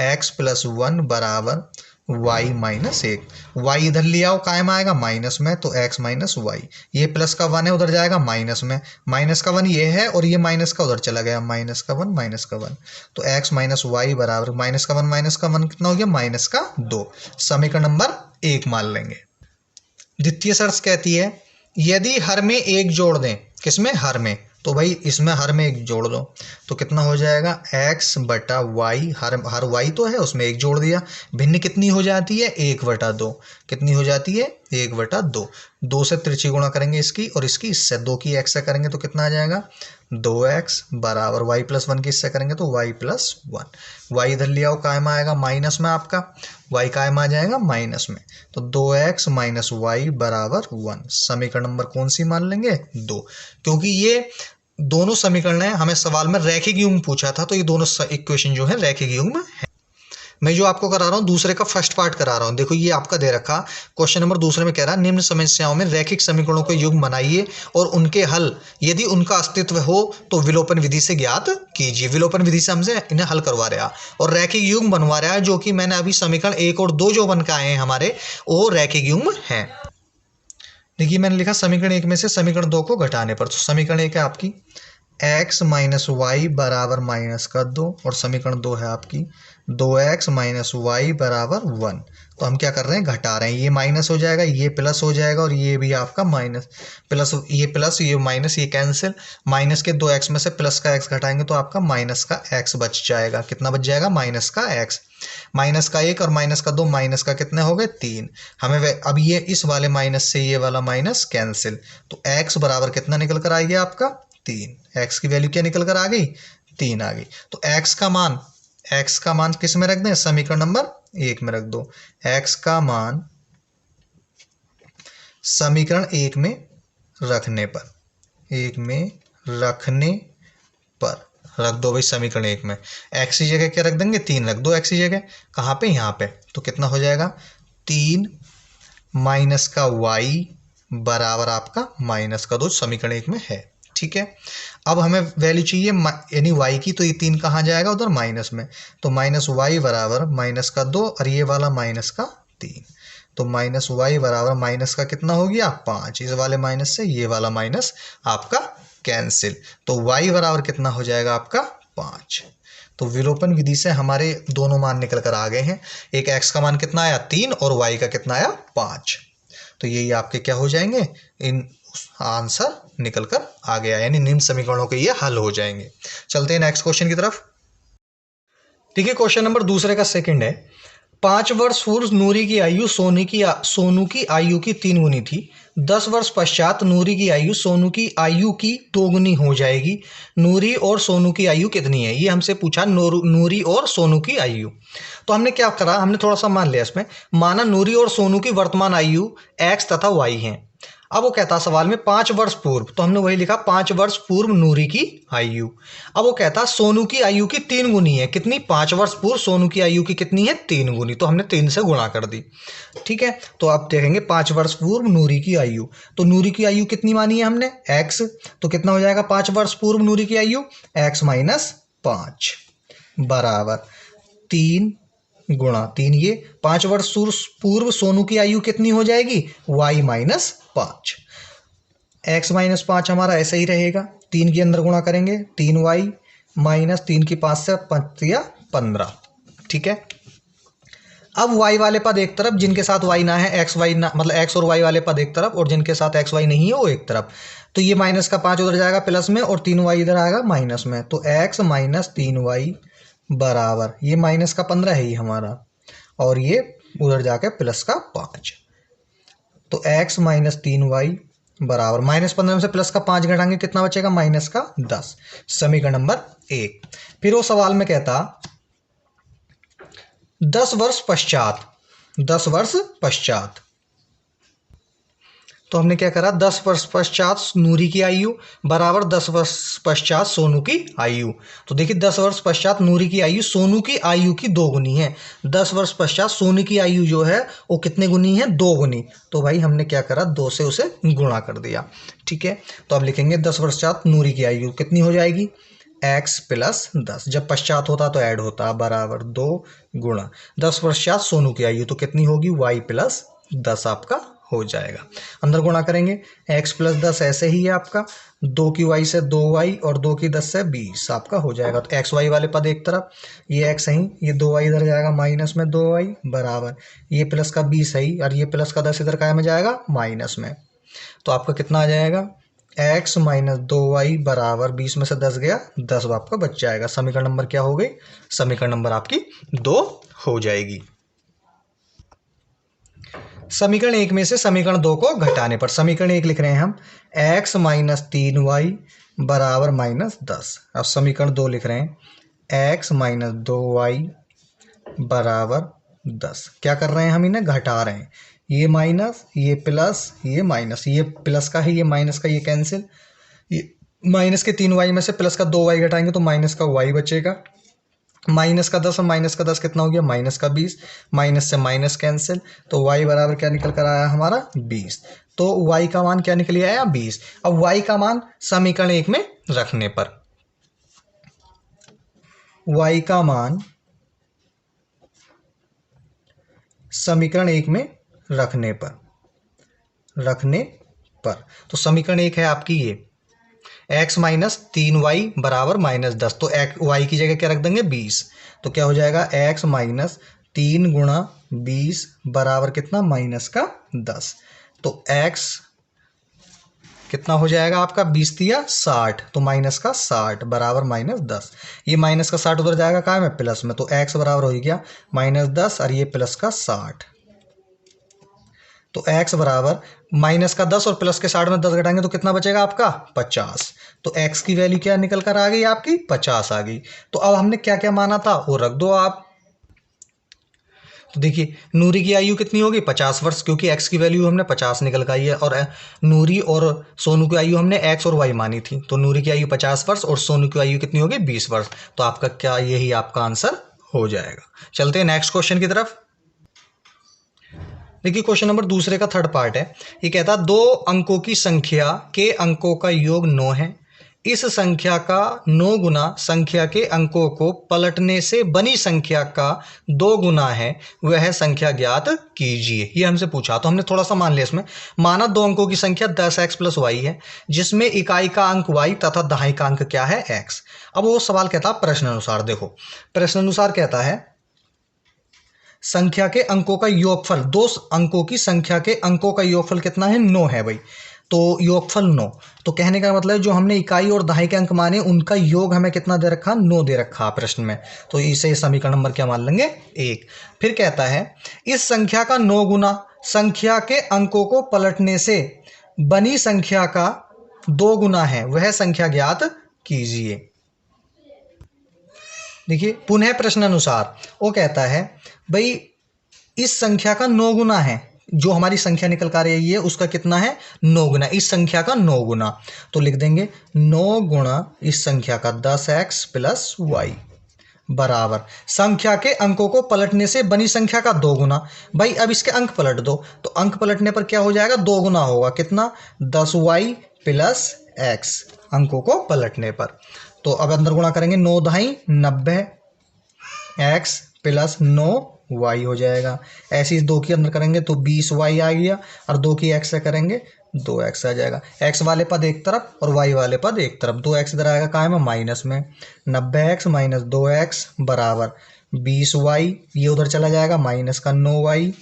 [SPEAKER 1] x + 1 बराबर y - 1। y इधर ले आओ, कायम आएगा माइनस में, तो x - y। ये प्लस का 1 है, उधर जाएगा माइनस में, माइनस का 1 ये है और ये माइनस का उधर चला गया, माइनस का 1 तो x - y बराबर माइनस का 1 कितना हो गया, -2। समीकरण नंबर 1 मान लेंगे। द्वितीय शर्त कहती है यदि हर में एक जोड़ दें, किसमें, हर में, तो भाई इसमें हर में एक जोड़ दो तो कितना हो जाएगा, x बटा वाई। हर y तो है उसमें एक जोड़ दिया, भिन्न कितनी हो जाती है, 1/2। कितनी हो जाती है, 1/2। 2 से तिरछी गुणा करेंगे इसकी और इसकी, इससे 2 की x से करेंगे तो कितना आ जाएगा, 2x बराबर y + 1 की इससे करेंगे तो y + 1। y इधर ले आओ, कायम आएगा माइनस में, आपका y कायम आ जाएगा माइनस में, तो 2x - y बराबर 1। समीकरण नंबर कौन सी मान लेंगे, 2। क्योंकि ये दोनों समीकरण है, हमें सवाल में रैखिक युग्म पूछा था, तो ये दोनों इक्वेशन जो है रैखिक युग्म है। मैं जो आपको करा रहा हूँ दूसरे का फर्स्ट पार्ट करा रहा हूँ। देखो ये आपका दे रखा क्वेश्चन नंबर दूसरे में कह रहा है निम्न समस्याओं में रैखिक समीकरणों के युग्म बनाइए और उनके हल यदि उनका अस्तित्व हो तो विलोपन विधि से ज्ञात कीजिए। विलोपन विधि से हमसे इन्हें हल करवा रहा और रैखिक युग्म बनवा रहा है, जो कि मैंने अभी समीकरण 1 और 2 जो बन के आए हैं हमारे, वो रैखिक युग्म है। देखिए मैंने लिखा समीकरण 1 में से समीकरण 2 को घटाने पर। तो समीकरण 1 है आपकी x - y बराबर -2 और समीकरण 2 है आपकी 2x - y बराबर 1। तो हम क्या कर रहे हैं, घटा रहे हैं, ये माइनस हो जाएगा, ये प्लस हो जाएगा और ये भी आपका माइनस प्लस, ये प्लस ये माइनस, ये कैंसिल। माइनस के 2x में से प्लस का x घटाएंगे तो आपका माइनस का x बच जाएगा। कितना बच जाएगा, माइनस का x। माइनस का 1 और माइनस का 2, माइनस का कितने हो गए, 3। हमें अब ये इस वाले माइनस से ये वाला माइनस कैंसिल, तो x बराबर कितना निकल कर आ गया आपका, 3। x की वैल्यू क्या निकल कर आ गई, 3 आ गई। तो x का मान किस में रख दें, समीकरण नंबर 1 में रख दो। x का मान समीकरण 1 में रखने पर रख दो भाई, समीकरण 1 में x की जगह क्या रख देंगे, 3 रख दो x की जगह। कहाँ पे, यहाँ पे। तो कितना हो जाएगा, 3 माइनस का y बराबर आपका -2 समीकरण 1 में है। ठीक है, अब हमें वैल्यू चाहिए यानी y की, तो ये 3 कहाँ जाएगा, उधर माइनस में, तो -y बराबर -2 और ये वाला -3। तो -y बराबर माइनस का कितना हो गया, 5। इस वाले माइनस से ये वाला माइनस आपका कैंसिल, तो y बराबर कितना हो जाएगा आपका 5। तो विलोपन विधि से हमारे दोनों मान निकल कर आ गए हैं। एक x का मान कितना आया, 3 और y का कितना आया, 5। तो यही आपके क्या हो जाएंगे, इन आंसर निकल कर आ गया, यानी निम्न समीकरणों के ये हल हो जाएंगे। चलते हैं नेक्स्ट क्वेश्चन की तरफ। देखिए क्वेश्चन नंबर दूसरे का सेकंड है, 5 वर्ष पूर्व नूरी की आयु सोनू की आयु की 3 गुनी थी। 10 वर्ष पश्चात नूरी की आयु सोनू की आयु की 2 गुनी हो जाएगी। नूरी और सोनू की आयु कितनी है, ये हमसे पूछा, नूरी और सोनू की आयु। तो हमने क्या करा, हमने थोड़ा सा मान लिया इसमें, माना नूरी और सोनू की वर्तमान आयु x तथा y है। अब वो कहता सवाल में 5 वर्ष पूर्व, तो हमने वही लिखा 5 वर्ष पूर्व नूरी की आयु। अब वो कहता सोनू की आयु की 3 गुनी है, कितनी, 5 वर्ष पूर्व सोनू की आयु की कितनी है, 3 गुनी। तो हमने 3 से गुणा कर दी। ठीक है, तो आप देखेंगे 5 वर्ष पूर्व नूरी की आयु, तो नूरी की आयु कितनी मानी है हमने, x, तो कितना हो जाएगा 5 वर्ष पूर्व नूरी की आयु, x - 5 बराबर 3 गुणा 3, ये 5 वर्ष पूर्व सोनू की आयु कितनी हो जाएगी, y - 5। x - 5 हमारा ऐसा ही रहेगा, 3 के अंदर गुणा करेंगे 3y -3 की 5 से 5 या 15। ठीक है, अब y वाले पद एक तरफ, जिनके साथ y ना है, x y ना, मतलब x और y वाले पद एक तरफ और जिनके साथ x y नहीं है वो एक तरफ। तो ये -5 उधर जाएगा प्लस में और 3y इधर आएगा माइनस में। तो x - 3y बराबर, ये -15 है ये हमारा, और ये उधर जाके +5। तो x - 3y बराबर, -15 में से +5 घटाएंगे कितना बचेगा, -10। समीकरण नंबर 1। फिर वो सवाल में कहता 10 वर्ष पश्चात, 10 वर्ष पश्चात, तो हमने क्या करा, 10 वर्ष पश्चात नूरी की आयु बराबर 10 वर्ष पश्चात सोनू की आयु। तो देखिए 10 वर्ष पश्चात नूरी की आयु सोनू की आयु की 2 गुनी है। 10 वर्ष पश्चात सोनू की आयु जो है वो कितने गुनी है, 2 गुनी। तो भाई हमने क्या करा, 2 से उसे गुणा कर दिया। ठीक है, तो अब लिखेंगे 10 वर्ष पश्चात नूरी की आयु कितनी हो जाएगी, x + 10, जब पश्चात होता तो ऐड होता, बराबर 2 गुणा 10 पश्चात सोनू की आयु तो कितनी होगी, y + 10 आपका हो जाएगा। अंदर गुणा करेंगे, x + 10 ऐसे ही है आपका, 2 की y से 2y और 2 की 10 से 20 आपका हो जाएगा। तो x y वाले पद एक तरफ, ये x है, ये 2y इधर जाएगा माइनस में 2y बराबर, ये प्लस का 20 है और ये प्लस का 10 इधर काय में जाएगा, माइनस में। तो आपका कितना आ जाएगा, x - 2y बराबर 20 में से 10 गया, 10 आपका बच जाएगा। समीकरण नंबर क्या हो गई, समीकरण नंबर आपकी 2 हो जाएगी। समीकरण 1 में से समीकरण 2 को घटाने पर, समीकरण 1 लिख रहे हैं हम, x - 3y बराबर -10। अब समीकरण 2 लिख रहे हैं, x - 2y बराबर 10। क्या कर रहे हैं हम, इन्हें घटा रहे हैं, ये माइनस, ये प्लस, ये माइनस, ये प्लस का है, ये माइनस का, ये कैंसिल, ये माइनस के 3y में से प्लस का 2y घटाएंगे तो माइनस का y बचेगा, माइनस का 10 और माइनस का 10 कितना हो गया, -20, माइनस से माइनस कैंसिल, तो y बराबर क्या निकल कर आया हमारा, 20। तो y का मान क्या निकल आया, 20। अब y का मान समीकरण 1 में रखने पर, y का मान समीकरण 1 में रखने पर, तो समीकरण 1 है आपकी ये, x - 3y बराबर -10। तो y की जगह क्या रख देंगे, 20। तो क्या हो जाएगा, x - 3 × 20 बराबर कितना, -10। तो x कितना हो जाएगा आपका, 20 या 60, तो -60 बराबर -10। ये -60 उधर जाएगा कहाँ में, प्लस में, तो x बराबर हो गया -10 और ये +60। तो x बराबर -10 और प्लस के 60 में 10 घटाएंगे तो कितना बचेगा आपका, 50। तो x की वैल्यू क्या निकल कर आ गई आपकी, 50 आ गई। तो अब हमने क्या क्या माना था वो रख दो आप। तो देखिए नूरी की आयु कितनी होगी, 50 वर्ष, क्योंकि x की वैल्यू हमने 50 निकल कर आई है, और नूरी और सोनू की आयु हमने x और y मानी थी। तो नूरी की आयु 50 वर्ष और सोनू की आयु कितनी होगी, 20 वर्ष। तो आपका क्या, यही आपका आंसर हो जाएगा। चलते हैं नेक्स्ट क्वेश्चन की तरफ। देखिए क्वेश्चन नंबर दूसरे का थर्ड पार्ट है। ये कहता है 2 अंकों की संख्या के अंकों का योग 9 है। इस संख्या का 9 गुना संख्या के अंकों को पलटने से बनी संख्या का 2 गुना है, वह संख्या ज्ञात कीजिए। ये हमसे पूछा, तो हमने थोड़ा सा मान लिया इसमें। माना 2 अंकों की संख्या 10x + y है, जिसमें इकाई का अंक y तथा दहाई का अंक क्या है, x। अब वो सवाल कहता है प्रश्न अनुसार, देखो प्रश्न अनुसार कहता है संख्या के अंकों का योगफल, 2 अंकों की संख्या के अंकों का योगफल कितना है, 9 है भाई। तो योगफल 9, तो कहने का मतलब जो हमने इकाई और दहाई के अंक माने उनका योग हमें कितना दे रखा, 9 दे रखा प्रश्न में। तो इसे समीकरण नंबर क्या मान लेंगे, 1। फिर कहता है इस संख्या का 9 गुना संख्या के अंकों को पलटने से बनी संख्या का 2 गुना है, वह संख्या ज्ञात कीजिए। देखिए पुनः प्रश्न अनुसार वो कहता है भाई इस संख्या का 9 गुना है, जो हमारी संख्या निकल कर रही है उसका कितना है, 9 गुना, इस संख्या का 9 गुना। तो लिख देंगे 9 गुणा इस संख्या का 10x + y बराबर संख्या के अंकों को पलटने से बनी संख्या का 2 गुना। भाई अब इसके अंक पलट दो, तो अंक पलटने पर क्या हो जाएगा, 2 गुना होगा, कितना, 10y + x अंकों को पलटने पर। तो अब अंदर गुणा करेंगे, 9 दहाई 90 x + 9y हो जाएगा। ऐसे ही 2 के अंदर करेंगे तो 20y आ गया, और 2 की x से करेंगे 2x आ जाएगा। x वाले पद एक तरफ और y वाले पद एक तरफ। 2x इधर आएगा कहाँ में, माइनस में। 90x माइनस 2x बराबर 20y, ये उधर चला जाएगा माइनस का 9y।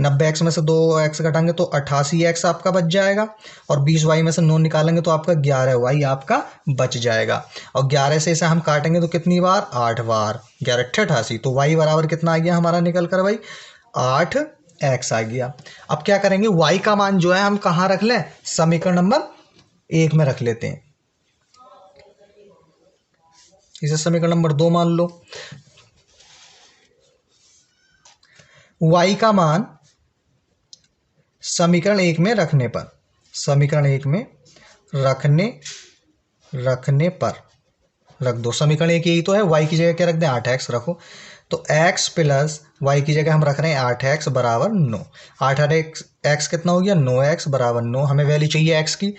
[SPEAKER 1] 90x में से 2x घटाएंगे तो 88x आपका बच जाएगा, और 20y में से 9 निकालेंगे तो आपका 11y आपका बच जाएगा। और 11 से इसे हम काटेंगे तो कितनी बार, 8 बार। 11 अट्ठे 88, तो y बराबर कितना आ गया हमारा निकल कर भाई, 8x आ गया। अब क्या करेंगे, y का मान जो है हम कहाँ रख लें, समीकरण नंबर 1 में रख लेते हैं। इसे समीकरण नंबर 2 मान लो। y का मान समीकरण 1 में रखने पर, समीकरण 1 में रखने पर रख दो। समीकरण 1 यही तो है, y की जगह क्या रख दें, 8x रखो। तो x प्लस y की जगह हम रख रहे हैं 8x बराबर 9। 8x कितना हो गया, 9x बराबर 9। हमें वैल्यू चाहिए x की,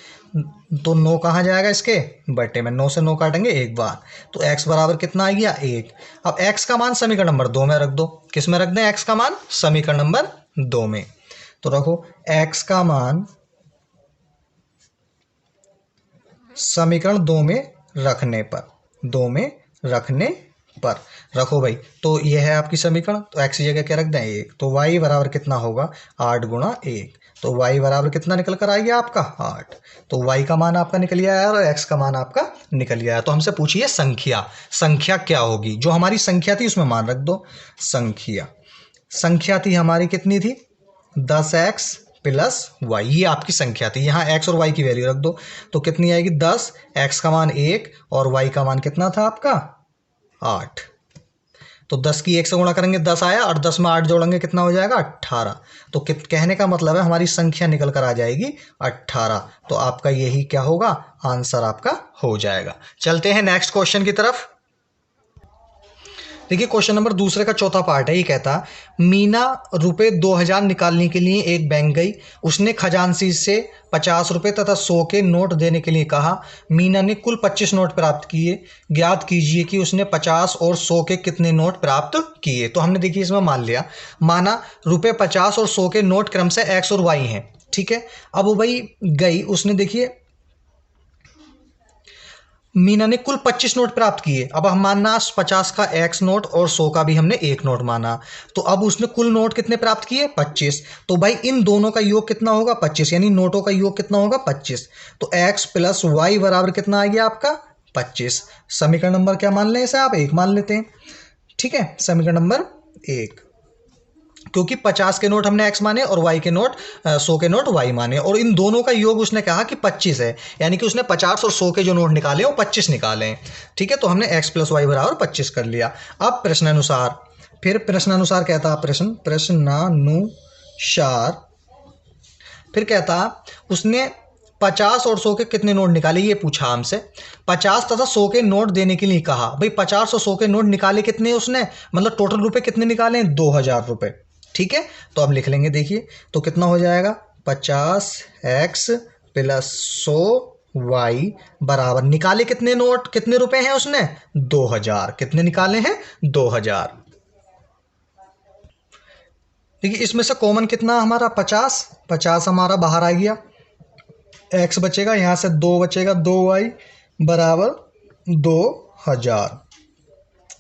[SPEAKER 1] तो 9 कहाँ जाएगा, इसके बट्टे में। 9 से 9 काटेंगे एक बार, तो x बराबर कितना आ गया, 1। अब x का मान समीकरण नंबर 2 में रख दो। किस में रख दें x का मान, समीकरण नंबर 2 में। तो रखो x का मान समीकरण 2 में रखने पर, 2 में रखने पर रखो भाई। तो यह है आपकी समीकरण, तो x की जगह क्या रख दें, 1। तो y बराबर कितना होगा, 8 गुणा 1। तो y बराबर कितना निकल कर आएगा आपका, 8। तो y का मान आपका निकल आया और x का मान आपका निकल आया। तो हमसे पूछिए संख्या, संख्या क्या होगी। जो हमारी संख्या थी उसमें मान रख दो। संख्या थी हमारी कितनी थी, 10x प्लस y, ये आपकी संख्या थी। यहाँ x और y की वैल्यू रख दो, तो कितनी आएगी, 10। x का मान 1 और y का मान कितना था आपका, 8। तो 10 की 1 से गुणा करेंगे 10 आया, और 10 में 8 जोड़ेंगे कितना हो जाएगा, 18। तो कहने का मतलब है हमारी संख्या निकल कर आ जाएगी 18। तो आपका यही क्या होगा, आंसर आपका हो जाएगा। चलते हैं नेक्स्ट क्वेश्चन की तरफ। देखिए क्वेश्चन नंबर दूसरे का चौथा पार्ट है। ये कहता, मीना रुपए 2000 निकालने के लिए एक बैंक गई। उसने खजांची से 50 रुपए तथा 100 के नोट देने के लिए कहा। मीना ने कुल 25 नोट प्राप्त किए। ज्ञात कीजिए कि उसने 50 और 100 के कितने नोट प्राप्त किए। तो हमने देखिए इसमें मान लिया, माना रुपए 50 और 100 के नोट क्रम से एक्स और वाई हैं, ठीक है। अब वो भाई गई, उसने देखिए मीना ने कुल 25 नोट प्राप्त किए। अब हम मानना 50 का एक्स नोट और 100 का भी हमने एक नोट माना। तो अब उसने कुल नोट कितने प्राप्त किए, 25। तो भाई इन दोनों का योग कितना होगा, 25, यानी नोटों का योग कितना होगा, 25। तो x प्लस वाई बराबर कितना आ गया आपका, 25। समीकरण नंबर क्या मान लें इसे, आप 1 मान लेते हैं, ठीक है। समीकरण नंबर 1, क्योंकि 50 के नोट हमने x माने और y के नोट 100 के नोट y माने, और इन दोनों का योग उसने कहा कि 25 है, यानी कि उसने 50 और 100 के जो नोट निकाले वो 25 निकाले हैं, ठीक है। तो हमने x प्लस वाई बराबर 25 कर लिया। अब प्रश्नानुसार, फिर प्रश्नानुसार कहता प्रश्नानुसार फिर कहता उसने 50 और 100 के कितने नोट निकाले, ये पूछा हमसे। 50 तथा 100 के नोट देने के लिए कहा। भाई 50 और 100 के नोट निकाले कितने उसने, मतलब टोटल रुपए कितने निकाले, 2000 रुपए, ठीक है। तो अब लिख लेंगे, देखिए तो कितना हो जाएगा, 50x प्लस 100y बराबर, निकाले कितने नोट, कितने रुपए हैं उसने, 2000। कितने निकाले हैं, 2000। देखिए इसमें से कॉमन कितना हमारा, 50 हमारा बाहर आ गया। x बचेगा, यहाँ से 2 बचेगा, 2y बराबर 2000।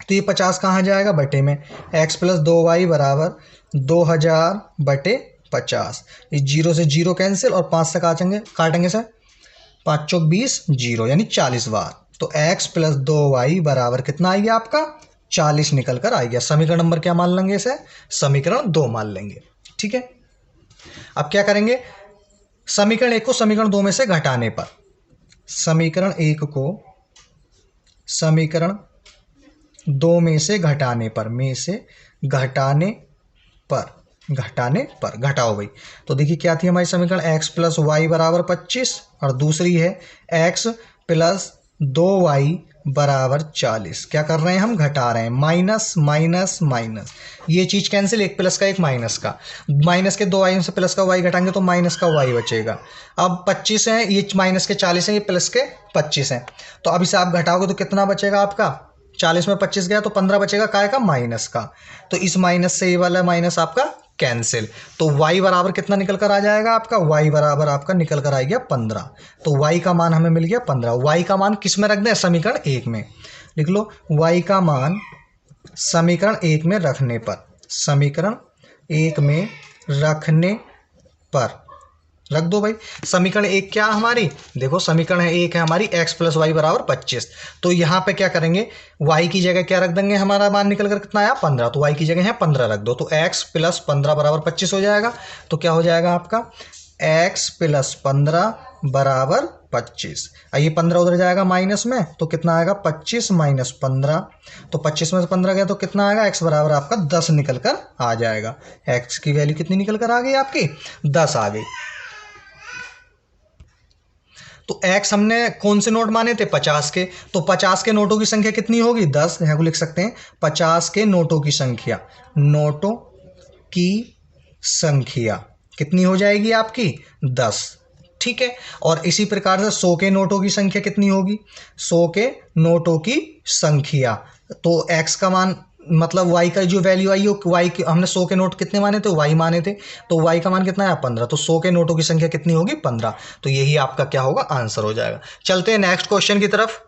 [SPEAKER 1] तो ये 50 कहाँ जाएगा, बटे में। x प्लस 2y बराबर 2000 बटे 50। इस 0 से 0 कैंसिल और 5 से काटेंगे सर, 5 चौक 20, 0 यानी 40 बार। तो x प्लस 2y बराबर कितना आएगा आपका, 40 निकल कर आएगा। समीकरण नंबर क्या मान लेंगे इसे, समीकरण 2 मान लेंगे, ठीक है। अब क्या करेंगे, समीकरण 1 को समीकरण 2 में से घटाने पर, समीकरण 1 को समीकरण 2 में से घटाने पर घटाओ भाई। तो देखिए क्या थी हमारी समीकरण, x प्लस वाई बराबर 25 और दूसरी है x प्लस 2y बराबर 40। क्या कर रहे हैं हम, घटा रहे हैं, माइनस माइनस माइनस, ये चीज कैंसिल, एक प्लस का एक माइनस का, माइनस के 2y से प्लस का y घटाएंगे तो माइनस का y बचेगा। अब 25 है, ये माइनस के 40 है, ये प्लस के 25 है। तो अब इसे आप घटाओगे तो कितना बचेगा आपका, 40 में 25 गया तो 15 बचेगा, काय का, माइनस का। तो इस माइनस से ये वाला माइनस आपका कैंसिल। तो y बराबर कितना निकल कर आ जाएगा आपका, y बराबर आपका निकल कर आ गया 15। तो y का मान हमें मिल गया 15। y का मान किस में रख दें, समीकरण 1 में लिख लो। y का मान समीकरण 1 में रखने पर, समीकरण 1 में रखने पर रख दो भाई। समीकरण 1 क्या हमारी, देखो समीकरण 1 है हमारी x प्लस वाई बराबर 25। तो यहाँ पे क्या करेंगे, y की जगह क्या रख देंगे, हमारा मान निकल कर कितना आया 15, तो y की जगह है 15 रख दो। तो x प्लस 15 बराबर 25 हो जाएगा। तो क्या हो जाएगा आपका, x प्लस 15 बराबर 25। ये 15 उधर जाएगा माइनस में, तो कितना आएगा 25 माइनस 15। तो 25 में से 15 गया तो कितना आएगा, x बराबर आपका 10 निकल कर आ जाएगा। x की वैल्यू कितनी निकल कर आ गई आपकी, 10 आ गई। तो x हमने कौन से नोट माने थे, 50 के। तो 50 के नोटों की संख्या कितनी होगी, 10। यहाँ को लिख सकते हैं 50 के नोटों की संख्या, नोटों की संख्या कितनी हो जाएगी आपकी, 10। ठीक है। और इसी प्रकार से 100 के नोटों की संख्या कितनी होगी, 100 के नोटों की संख्या। तो x का मान मतलब y का जो वैल्यू आई हो, y की हमने 100 के नोट कितने माने थे, y माने थे। तो y का मान कितना है 15। तो 100 के नोटों की संख्या कितनी होगी, 15। तो यही आपका क्या होगा, आंसर हो जाएगा। चलते हैं नेक्स्ट क्वेश्चन की तरफ।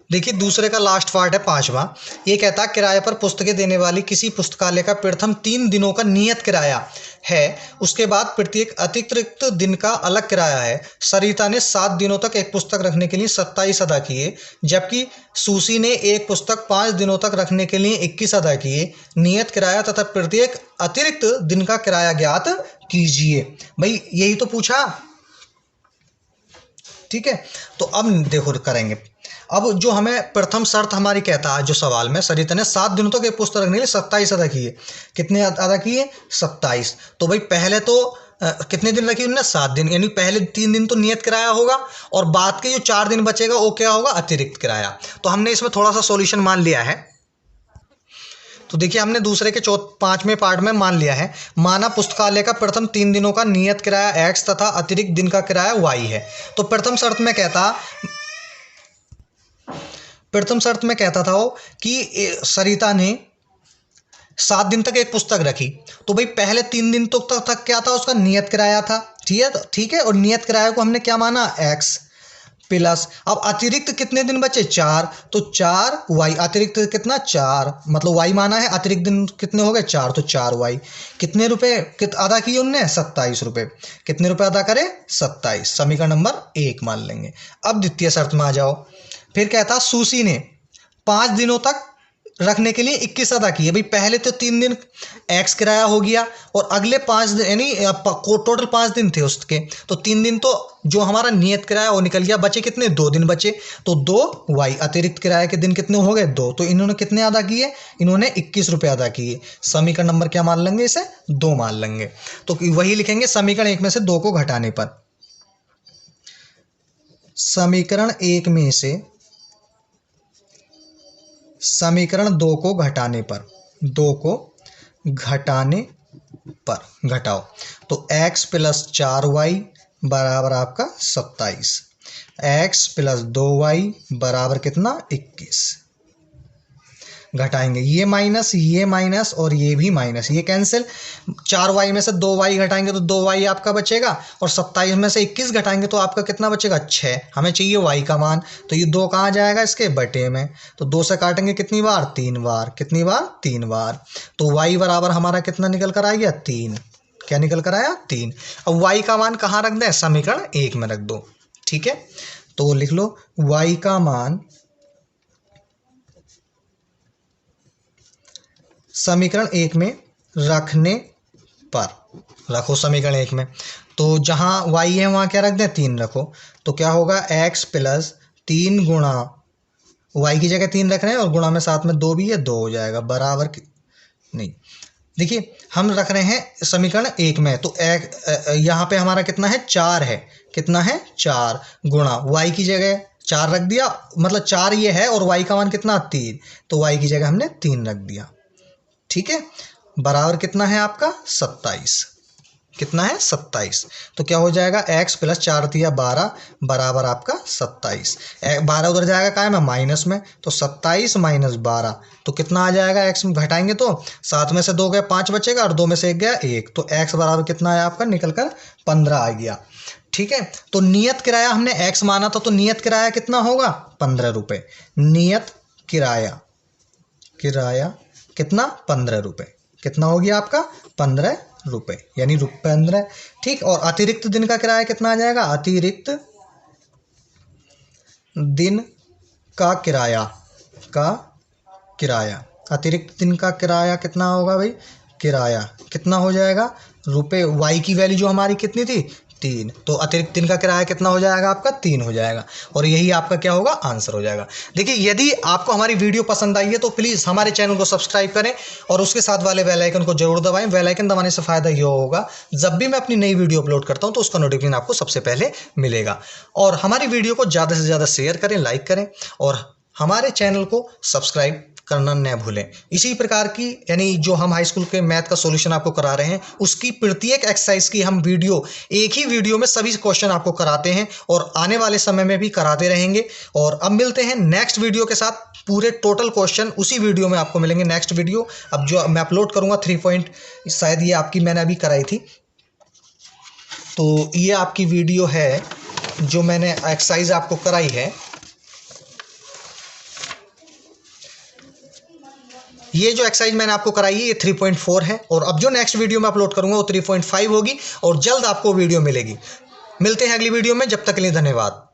[SPEAKER 1] देखिए दूसरे का लास्ट पार्ट है 5वां। ये कहता है किराए पर पुस्तकें देने वाली किसी पुस्तकालय का प्रथम 3 दिनों का नियत किराया है, उसके बाद प्रत्येक अतिरिक्त दिन का अलग किराया है। सरिता ने 7 दिनों तक एक पुस्तक रखने के लिए 27 अदा किए, जबकि सुसी ने एक पुस्तक 5 दिनों तक रखने के लिए 21 अदा किए। नियत किराया तथा प्रत्येक अतिरिक्त दिन का किराया ज्ञात कीजिए। भाई यही तो पूछा, ठीक है। तो अब देखो करेंगे। अब जो हमें प्रथम शर्त हमारी कहता है जो सवाल में, सरिता ने 7 दिनों तक एक पुस्तक रखने के लिए 27 अदा किए। कितने अदा किए, 27। तो भाई पहले तो कितने दिन रखी उन्होंने, 7 दिन। यानी पहले 3 दिन तो नियत किराया होगा और बाद के जो 4 दिन बचेगा वो क्या होगा, अतिरिक्त किराया। तो हमने इसमें थोड़ा सा सॉल्यूशन मान लिया है। तो देखिए हमने दूसरे के 5वें पार्ट में मान लिया है, माना पुस्तकालय का प्रथम 3 दिनों का नियत किराया x तथा अतिरिक्त दिन का किराया y है। तो प्रथम शर्त में कहता था वो कि सरिता ने 7 दिन तक एक पुस्तक रखी। तो भाई पहले 3 दिन तक क्या था, उसका नियत किराया था। ठीक है। और नियत किराया को हमने क्या माना, x प्लस, अब अतिरिक्त कितने दिन बचे, 4। तो 4 y, अतिरिक्त कितना 4, मतलब y माना है, अतिरिक्त दिन कितने हो गए 4, तो 4 y। कितने रुपए अदा किए उनने, 27 रुपए। कितने रुपए अदा करे, 27। समीकरण नंबर 1 मान लेंगे। अब द्वितीय शर्त में आ जाओ। फिर कहता सुसी ने 5 दिनों तक रखने के लिए 21 अदा किए। भाई पहले तो 3 दिन x किराया हो गया और अगले 5 दिन यानी टोटल 5 दिन थे उसके, तो 3 दिन तो जो हमारा नियत किराया वो निकल गया, बचे कितने, 2 दिन बचे। तो 2 y, अतिरिक्त किराए के दिन कितने हो गए, 2। तो इन्होंने कितने अदा किए, इन्होंने 21 रुपये अदा किए। समीकरण नंबर क्या मान लेंगे, इसे 2 मान लेंगे। तो वही लिखेंगे समीकरण 1 में से 2 को घटाने पर, समीकरण 1 में से समीकरण 2 को घटाने पर, 2 को घटाने पर घटाओ। तो x प्लस 4y बराबर आपका 27, x प्लस 2y बराबर कितना, 21। घटाएंगे ये माइनस और ये भी माइनस, ये कैंसिल। 4y में से 2y घटाएंगे तो 2y आपका बचेगा, और 27 में से 21 घटाएंगे तो आपका कितना बचेगा, 6। हमें चाहिए y का मान, तो ये 2 कहाँ जाएगा, इसके बटे में। तो 2 से काटेंगे कितनी बार, 3 बार। कितनी बार, 3 बार। तो y बराबर हमारा कितना निकल कर आ गया, 3। क्या निकल कर आया, 3। अब y का मान कहाँ रख दें, समीकरण 1 में रख दो। ठीक है। तो लिख लो y का मान समीकरण 1 में रखने पर, रखो समीकरण 1 में। तो जहां y है वहां क्या रख दें, 3 रखो। तो क्या होगा, x प्लस 3 गुणा, y की जगह 3 रख रहे हैं और गुणा में साथ में 2 भी है, 2 हो जाएगा बराबर नहीं। देखिए हम रख रहे हैं समीकरण 1 में, तो यहाँ पे हमारा कितना है, 4 है। कितना है, 4 गुणा y की जगह 4 रख दिया, मतलब 4 ये है और y का मान कितना, 3। तो y की जगह हमने 3 रख दिया। ठीक है। बराबर कितना है आपका, 27। कितना है 27। तो क्या हो जाएगा x प्लस 4 तिया 12 बराबर आपका 27। 12 उधर जाएगा कहाँ में माइनस में, तो 27 माइनस 12 तो कितना आ जाएगा, x में घटाएंगे तो 7 में से 2 गए 5 बचेगा और 2 में से 1 गया 1, तो x बराबर कितना है आपका निकल कर 15 आ गया। ठीक है, तो नियत किराया हमने x माना था, तो नियत किराया कितना होगा 15 रुपये। नियत किराया कितना 15 रुपये, कितना हो गया आपका 15 रुपये, यानी ₹15। ठीक, और अतिरिक्त दिन का किराया कितना आ जाएगा, अतिरिक्त दिन का किराया अतिरिक्त दिन का किराया कितना होगा भाई, किराया कितना हो जाएगा रुपये, y की वैल्यू जो हमारी कितनी थी 3, तो अतिरिक्त दिन का किराया कितना हो जाएगा आपका 3 हो जाएगा, और यही आपका क्या होगा आंसर हो जाएगा। देखिए यदि आपको हमारी वीडियो पसंद आई है तो प्लीज़ हमारे चैनल को सब्सक्राइब करें और उसके साथ वाले बेल आइकन को जरूर दबाएं। बेल आइकन दबाने से फ़ायदा ये होगा जब भी मैं अपनी नई वीडियो अपलोड करता हूं तो उसका नोटिफिकेशन आपको सबसे पहले मिलेगा। और हमारी वीडियो को ज़्यादा से ज़्यादा शेयर करें, लाइक करें और हमारे चैनल को सब्सक्राइब करना न भूलें। इसी प्रकार की यानी जो हम हाई स्कूल के मैथ का सॉल्यूशन आपको करा रहे हैं उसकी प्रत्येक एक्सरसाइज की हम वीडियो एक ही वीडियो में सभी क्वेश्चन आपको कराते हैं और आने वाले समय में भी कराते रहेंगे। और अब मिलते हैं नेक्स्ट वीडियो के साथ, पूरे टोटल क्वेश्चन उसी वीडियो में आपको मिलेंगे। नेक्स्ट वीडियो अब जो मैं अपलोड करूँगा 3 पॉइंट, शायद ये आपकी मैंने अभी कराई थी, तो ये आपकी वीडियो है जो मैंने एक्सरसाइज आपको कराई है। ये जो एक्सरसाइज मैंने आपको कराई है ये 3.4 है, और अब जो नेक्स्ट वीडियो मैं अपलोड करूंगा वो 3.5 होगी और जल्द आपको वीडियो मिलेगी। मिलते हैं अगली वीडियो में, जब तक के लिए धन्यवाद।